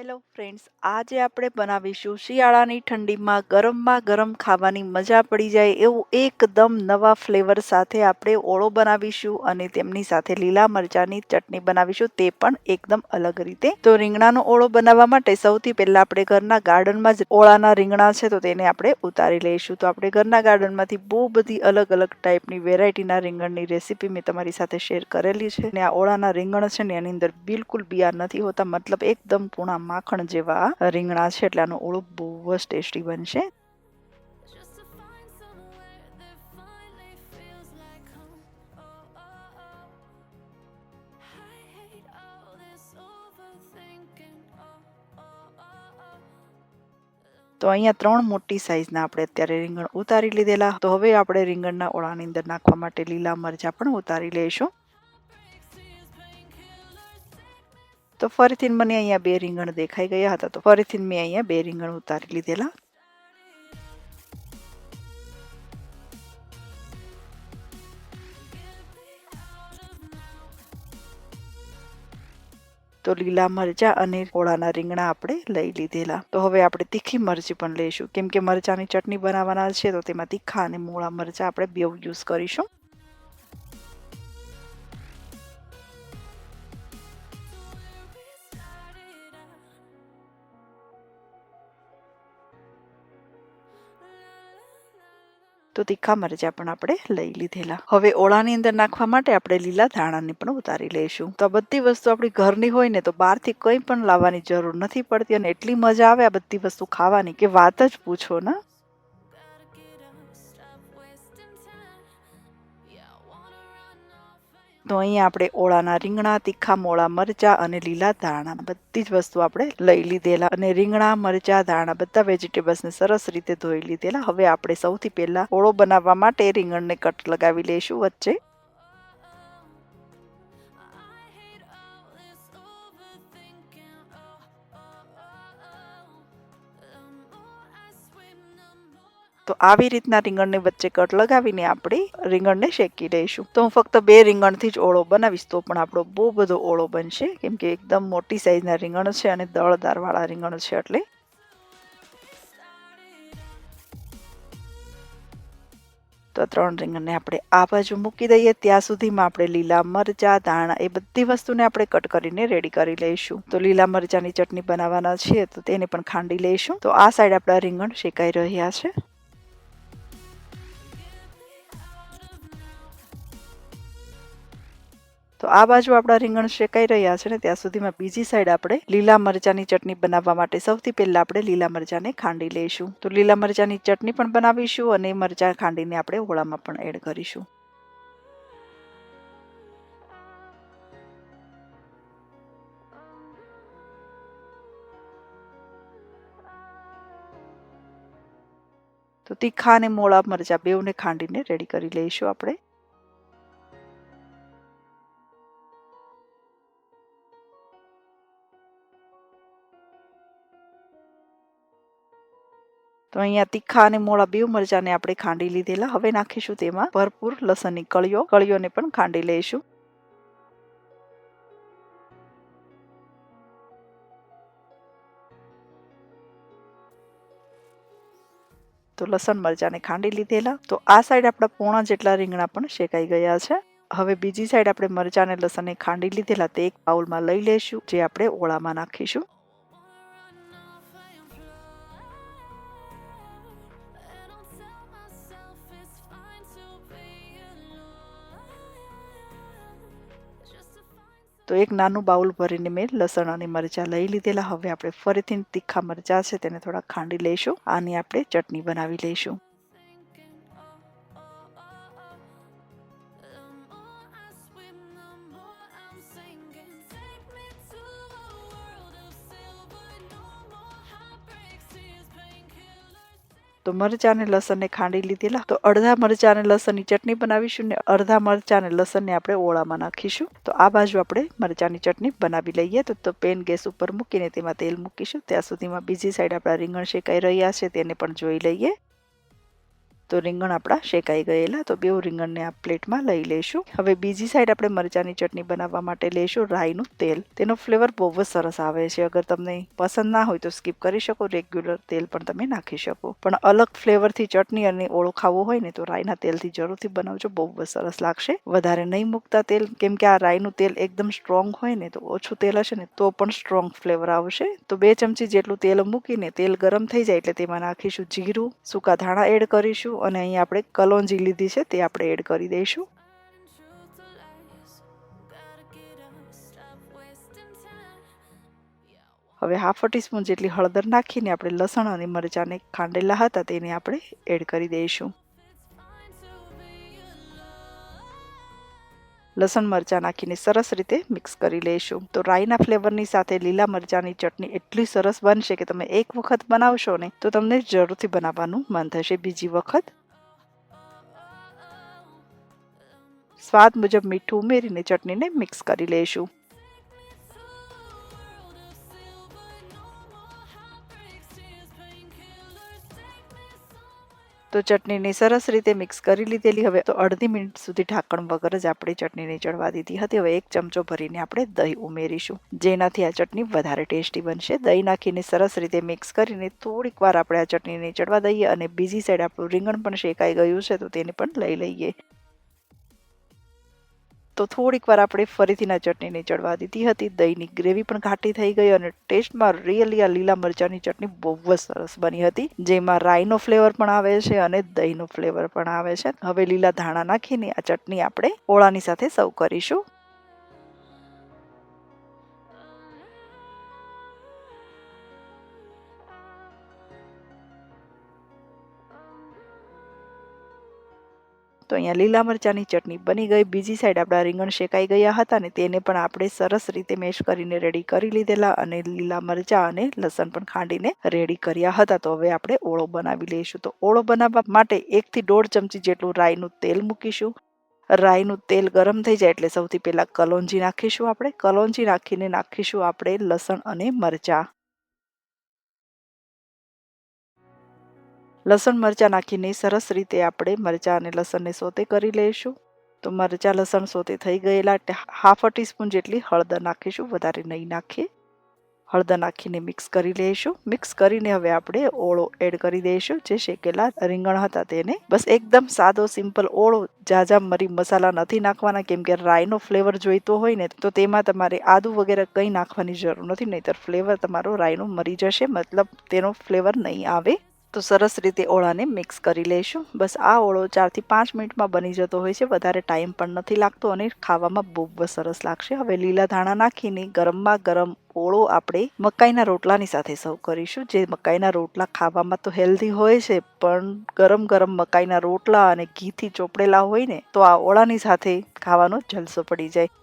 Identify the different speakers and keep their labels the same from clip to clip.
Speaker 1: Hello friends, આજે આપણે બનાવીશું શિયાળાની ઠંડીમાં ગરમમાં ગરમ ખાવાની મજા પડી જાય એવું એકદમ નવા ફ્લેવર સાથે આપણે ઓળો બનાવીશું અને તેમની સાથે લીલા મરચાંની ચટણી બનાવીશું, તે પણ એકદમ અલગ રીતે. તો રીંગણાનો ઓળો બનાવવા માટે સૌથી પહેલા આપણે ઘરના ગાર્ડનમાં જ ઓળાના રીંગણા છે તો તેને આપણે ઉતારી લઈશું. તો આપણે ઘરના ગાર્ડનમાંથી બહુ બધી અલગ અલગ ટાઈપની વેરાયટીના રીંગણની રેસીપી મેં તમારી સાથે શેર કરેલી છે અને આ ઓળાના રીંગણ છે ને એની અંદર બિલકુલ બિયા નથી હોતા, મતલબ એકદમ પૂણા માખણ જેવા રીંગણા છે એટલે આનો ઓળો બહુ જ ટેસ્ટી બનશે. તો અહીંયા 3 મોટી સાઈઝના આપણે અત્યારે રીંગણ ઉતારી લીધેલા. તો હવે આપણે રીંગણના ઓળાની અંદર નાખવા માટે લીલા મરચાં પણ ઉતારી લઈશું. તો ફરીથી મને અહીંયા 2 રીંગણ દેખાઈ ગયા હતા, તો ફરીથી મેં અહીંયા 2 રીંગણ ઉતારી લીધેલા. તો લીલા મરચાં અને ઓળાના રીંગણા આપણે લઈ લીધેલા. તો હવે આપણે તીખી મરચી પણ લઈશું, કેમ કે મરચાંની ચટણી બનાવવાના છે તો તેમાં તીખા અને મોળા મરચાં આપણે બેઉ યુઝ કરીશું. તો તીખા મરચાં પણ આપણે લઈ લીધેલા. હવે ઓળાની અંદર નાખવા માટે આપણે લીલા ધાણાને પણ ઉતારી લઈશું. તો આ બધી વસ્તુ આપણી ઘરની હોય ને તો બહારથી કંઈ પણ લાવવાની જરૂર નથી પડતી અને એટલી મજા આવે આ બધી વસ્તુ ખાવાની કે વાત જ પૂછો ને. તો અહીંયા આપણે ઓળાના રીંગણા, તીખા મોળા મરચાં અને લીલા ધાણા બધી જ વસ્તુ આપણે લઈ લીધેલા અને રીંગણા, મરચાં, ધાણા બધા વેજીટેબલ્સને સરસ રીતે ધોઈ લીધેલા. હવે આપણે સૌથી પહેલા ઓળો બનાવવા માટે રીંગણને કટ લગાવી લઈશું વચ્ચે. તો આવી રીતના રીંગણને વચ્ચે કટ લગાવીને આપણે રીંગણને શેકી લઈશું. તો હું ફક્ત 2 રીંગણથી જ ઓળો બનાવીશ તો પણ આપણો બહુ બધો ઓળો બનશે, કેમ કે એકદમ મોટી સાઈઝના રીંગણ છે અને દળદાર વાળા રીંગણ છે એટલે. તો 3 રીંગણને આપણે આ બાજુ મૂકી દઈએ. ત્યાં સુધીમાં આપણે લીલા મરચાં, ધાણા એ બધી વસ્તુને આપણે કટ કરીને રેડી કરી લઈશું. તો લીલા મરચાંની ચટણી બનાવવાના છીએ તો તેને પણ ખાંડી લઈશું. તો આ સાઈડ આપણા રીંગણ શેકાઈ રહ્યા છે. તો આ બાજુ આપણા રીંગણ શેકાઈ રહ્યા છે ને ત્યાં સુધીમાં બીજી સાઈડ આપણે લીલા મરચાંની ચટણી બનાવવા માટે સૌથી પહેલા આપણે લીલા મરચાંને ખાંડી લઈશું. તો લીલા મરચાંની ચટણી પણ બનાવીશું અને મરચાં ખાંડીને આપણે ઓળામાં પણ એડ કરીશું. તો તીખા અને મોળા મરચાં બેઉને ખાંડીને રેડી કરી લઈશું આપણે. તો અહીંયા તીખા અને મોળા બેઉ મરચાંને આપણે ખાંડી લીધેલા. હવે નાખીશું તેમાં ભરપૂર લસણની કળીઓને પણ ખાંડી લઈશું. તો લસણ મરચાંને ખાંડી લીધેલા. તો આ સાઈડ આપણા પોણા જેટલા રીંગણા પણ શેકાઈ ગયા છે. હવે બીજી સાઈડ આપણે મરચાં અને લસણને ખાંડી લીધેલા તે એક બાઉલમાં લઈ લઈશું, જે આપણે ઓળામાં નાખીશું. તો એક નાનું બાઉલ ભરીને મેં લસણ અને મરચાં લઈ લીધેલા. હવે આપણે ફરીથી તીખા મરચાં છે તેને થોડા ખાંડી લઈશું. આની આપણે ચટણી બનાવી લઈશું. તો મરચાં અને લસણને ખાંડી લીધેલા. તો અડધા મરચાં અને લસણની ચટણી બનાવીશું ને અડધા મરચાં અને લસણને આપણે ઓળામાં નાખીશું. તો આ બાજુ આપણે મરચાંની ચટણી બનાવી લઈએ. તો પેન ગેસ ઉપર મૂકીને તેમાં તેલ મૂકીશું. ત્યાં સુધીમાં બીજી સાઈડ આપણા રીંગણ શેકાઈ રહ્યા છે તેને પણ જોઈ લઈએ. તો રીંગણ આપણા શેકાઈ ગયેલા. તો બે રીંગણને આ પ્લેટમાં લઈ લેશું. હવે બીજી સાઈડ આપણે મરચાની ચટણી બનાવવા માટે લેશું રાઈનું તેલ. તેનો ફ્લેવર બહુ જ સરસ આવે છે. અગર તમને પસંદ ના હોય તો સ્કીપ કરી શકો, રેગ્યુલર તેલ પણ તમે નાખી શકો. પણ અલગ ફ્લેવરથી ચટણી અને ઓળો ખાવો હોય ને તો રાઈના તેલથી જરૂરથી બનાવજો, બહુ જ સરસ લાગશે. વધારે નહીં મૂકતા તેલ, કેમ કે આ રાઈનું તેલ એકદમ સ્ટ્રોંગ હોય ને, તો ઓછું તેલ હશે ને તો પણ સ્ટ્રોંગ ફ્લેવર આવશે. તો 2 ચમચી જેટલું તેલ મૂકીને તેલ ગરમ થઈ જાય એટલે તેમાં નાખીશું જીરું, સૂકા ધાણા એડ કરીશું અને અહીં આપણે કલોંજી લીધી છે તે આપણે એડ કરી દઈશું. હવે હાફ ટીસ્પૂન જેટલી હળદર નાખીને આપણે લસણ અને મરચાંને ખાંડેલા હતા તેને આપણે એડ કરી દઈશું. લસણ મરચાં નાખીને સરસ રીતે મિક્સ કરી લઈશું. તો રાઈના ફ્લેવરની સાથે લીલા મરચાંની ચટણી એટલી સરસ બનશે કે તમે એક વખત બનાવશો ને તો તમને જરૂરથી બનાવવાનું મન થશે બીજી વખત. સ્વાદ મુજબ મીઠું ઉમેરીને ચટણીને મિક્સ કરી લઈશું. તો ચટણીને સરસ રીતે મિક્સ કરી લીધેલી. હવે તો અડધી મિનિટ સુધી ઢાંકણ વગર જ આપણે ચટણીને ચડવા દીધી હતી. હવે 1 ચમચો ભરીને આપણે દહીં ઉમેરીશું, જેનાથી આ ચટણી વધારે ટેસ્ટી બનશે. દહીં નાખીને સરસ રીતે મિક્સ કરીને થોડીક વાર આપણે આ ચટણીને ચડવા દઈએ અને બીજી સાઈડ આપણું રીંગણ પણ શેકાઈ ગયું છે તો તેને પણ લઈ લઈએ. તો થોડીક વાર આપણે ફરીથી આ ચટણીને ચડવા દીધી હતી. દહીંની ગ્રેવી પણ ઘાટી થઈ ગઈ અને ટેસ્ટમાં રિયલી આ લીલા મરચાંની ચટણી બહુ જ સરસ બની હતી, જેમાં રાઈનો ફ્લેવર પણ આવે છે અને દહીંનો ફ્લેવર પણ આવે છે. હવે લીલા ધાણા નાખીને આ ચટણી આપણે ઓળાની સાથે સર્વ કરીશું. તો અહીંયા લીલા મરચાંની ચટણી બની ગઈ. બીજી સાઈડ આપણા રીંગણ શેકાઈ ગયા હતા ને તેને પણ આપણે સરસ રીતે મેશ કરીને રેડી કરી લીધેલા અને લીલા મરચાં અને લસણ પણ ખાંડીને રેડી કર્યા હતા. તો હવે આપણે ઓળો બનાવી લઈશું. તો ઓળો બનાવવા માટે 1 થી 1.5 ચમચી જેટલું રાઈનું તેલ મૂકીશું. રાઈનું તેલ ગરમ થઈ જાય એટલે સૌથી પહેલા કલોંજી નાખીશું. આપણે કલોંજી નાખીને નાખીશું આપણે લસણ અને મરચાં. લસણ મરચાં નાખીને સરસ રીતે આપણે મરચાં અને લસણને સોતે કરી લઈશું. તો મરચાં લસણ સોતે થઈ ગયેલા એટલે હાફ ટીસ્પૂન જેટલી હળદર નાખીશું, વધારે નહીં નાખીએ. હળદર નાખીને મિક્સ કરી લઈશું. મિક્સ કરીને હવે આપણે ઓળો એડ કરી દઈશું, જે શેકેલા રીંગણ હતા તેને. બસ એકદમ સાદો સિમ્પલ ઓળો, ઝાઝા મરી મસાલા નથી નાખવાના, કેમ કે રાઈનો ફ્લેવર જોઈતો હોય ને તો તેમાં તમારે આદુ વગેરે કંઈ નાખવાની જરૂર નથી, નહીંતર ફ્લેવર તમારો રાઈનો મરી જશે, મતલબ તેનો ફ્લેવર નહીં આવે. તો સરસ રીતે ઓળાને મિક્સ કરી લઈશું. બસ આ ઓળો 4 થી 5 મિનિટમાં બની જતો હોય છે, વધારે ટાઈમ પણ નથી લાગતો અને ખાવામાં બહુ જ સરસ લાગશે. હવે લીલા ધાણા નાખીને ગરમમાં ગરમ ઓળો આપણે મકાઈના રોટલાની સાથે સર્વ કરીશું. જે મકાઈના રોટલા ખાવામાં તો હેલ્ધી હોય છે, પણ ગરમ ગરમ મકાઈના રોટલા અને ઘીથી ચોપડેલા હોય ને તો આ ઓળાની સાથે ખાવાનો જલસો પડી જાય.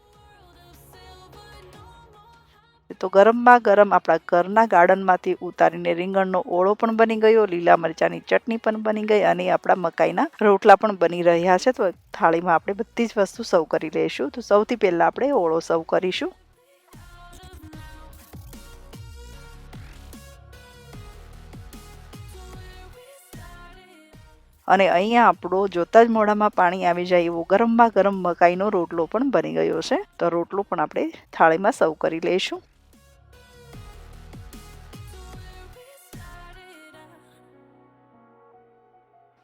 Speaker 1: તો ગરમમાં ગરમ આપણા ઘરના ગાર્ડનમાંથી ઉતારીને રીંગણનો ઓળો પણ બની ગયો, લીલા મરચાંની ચટણી પણ બની ગઈ અને આપણા મકાઈના રોટલા પણ બની રહ્યા છે. તો થાળીમાં આપણે બધી જ વસ્તુ સર્વ કરી લઈશું. તો સૌથી પહેલા આપણે ઓળો સર્વ કરીશું. અને અહીંયા આપણો જોતા જ મોઢામાં પાણી આવી જાય એવો ગરમમાં ગરમ મકાઈનો રોટલો પણ બની ગયો છે. તો રોટલો પણ આપણે થાળીમાં સર્વ કરી લઈશું.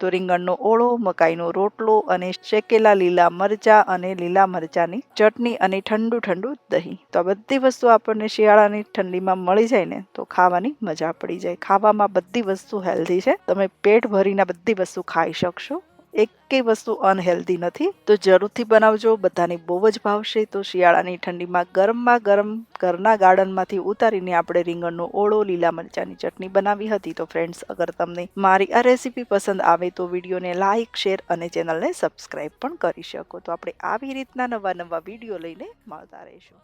Speaker 1: તો રીંગણનો ઓળો, મકાઈનો રોટલો અને શેકેલા લીલા મરચાં અને લીલા મરચાંની ચટણી અને ઠંડુ ઠંડુ દહીં. તો આ બધી વસ્તુ આપણને શિયાળાની ઠંડીમાં મળી જાય ને તો ખાવાની મજા પડી જાય. ખાવામાં બધી વસ્તુ હેલ્ધી છે, તમે પેટ ભરીને બધી વસ્તુ ખાઈ શકશો. એકેય વસ્તુ અનહેલ્ધી નથી. તો જરૂરથી બનાવજો, બધાને બહુ જ ભાવશે. તો શિયાળાની ઠંડીમાં ગરમમાં ગરમ ઘરના ગાર્ડનમાંથી ઉતારીને આપણે રીંગણનો ઓળો, લીલા મરચાંની ચટણી બનાવી હતી. તો ફ્રેન્ડ્સ, અગર તમને મારી આ રેસીપી પસંદ આવે તો વિડીયોને લાઇક, શેર અને ચેનલને સબસ્ક્રાઈબ પણ કરી શકો. તો આપણે આવી રીતના નવા નવા વિડીયો લઈને મળતા રહીશું.